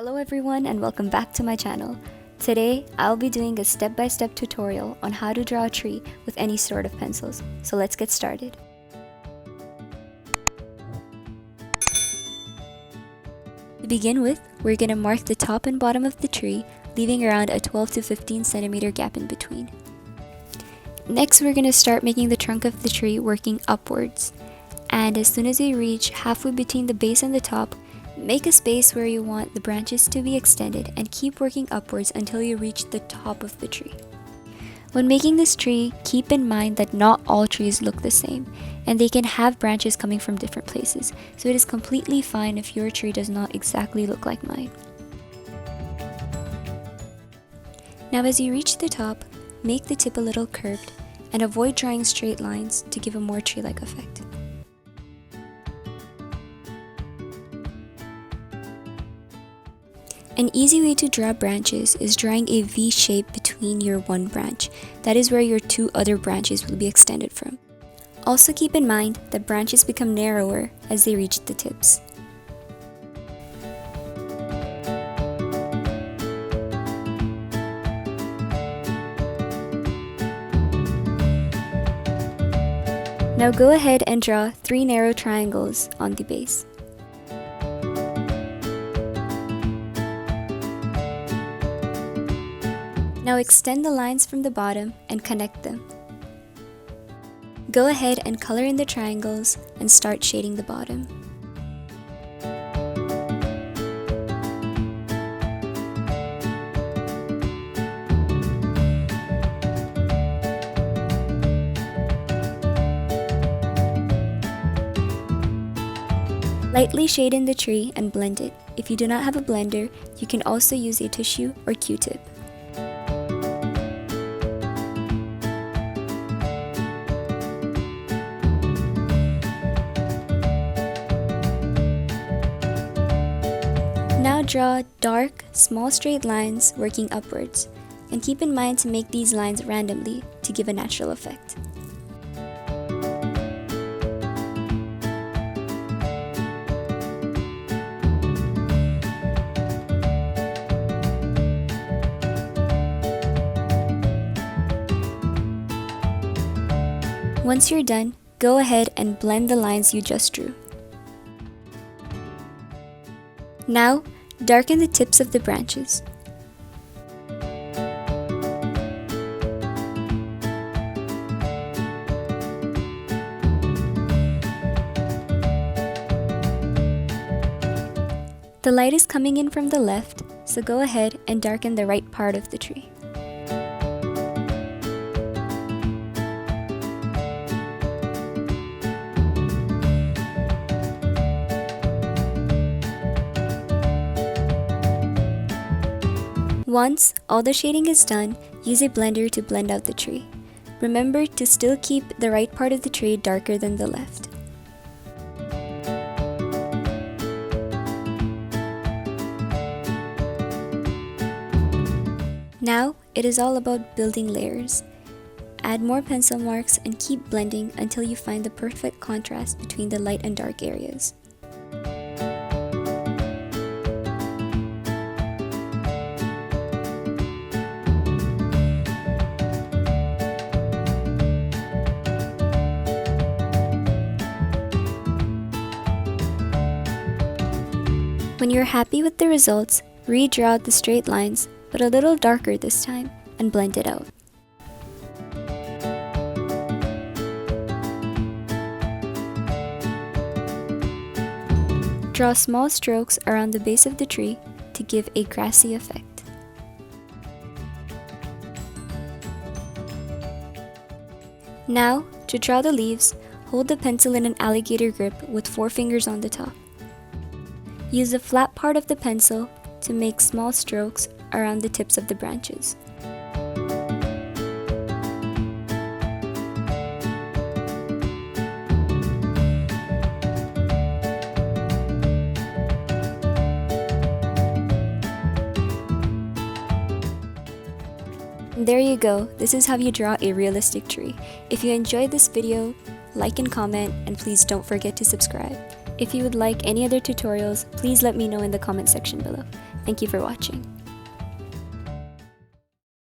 Hello everyone and welcome back to my channel. Today, I'll be doing a step-by-step tutorial on how to draw a tree with any sort of pencils. So let's get started. To begin with, we're going to mark the top and bottom of the tree, leaving around a 12 to 15 centimeter gap in between. Next, we're going to start making the trunk of the tree working upwards. And as soon as you reach halfway between the base and the top, make a space where you want the branches to be extended and keep working upwards until you reach the top of the tree. When making this tree, keep in mind that not all trees look the same, and they can have branches coming from different places, so it is completely fine if your tree does not exactly look like mine. Now as you reach the top, make the tip a little curved and avoid drawing straight lines to give a more tree-like effect. An easy way to draw branches is drawing a V shape between your one branch. That is where your two other branches will be extended from. Also keep in mind that branches become narrower as they reach the tips. Now go ahead and draw 3 narrow triangles on the base. Now extend the lines from the bottom and connect them. Go ahead and color in the triangles and start shading the bottom. Lightly shade in the tree and blend it. If you do not have a blender, you can also use a tissue or Q-tip. Now draw dark, small straight lines working upwards, and keep in mind to make these lines randomly to give a natural effect. Once you're done, go ahead and blend the lines you just drew. Now, darken the tips of the branches. The light is coming in from the left, so go ahead and darken the right part of the tree. Once all the shading is done, use a blender to blend out the tree. Remember to still keep the right part of the tree darker than the left. Now, it is all about building layers. Add more pencil marks and keep blending until you find the perfect contrast between the light and dark areas. When you're happy with the results, redraw the straight lines, but a little darker this time, and blend it out. Draw small strokes around the base of the tree to give a grassy effect. Now, to draw the leaves, hold the pencil in an alligator grip with 4 fingers on the top. Use the flat part of the pencil to make small strokes around the tips of the branches. And there you go, this is how you draw a realistic tree. If you enjoyed this video, like and comment, and please don't forget to subscribe. If you would like any other tutorials, please let me know in the comment section below. Thank you for watching.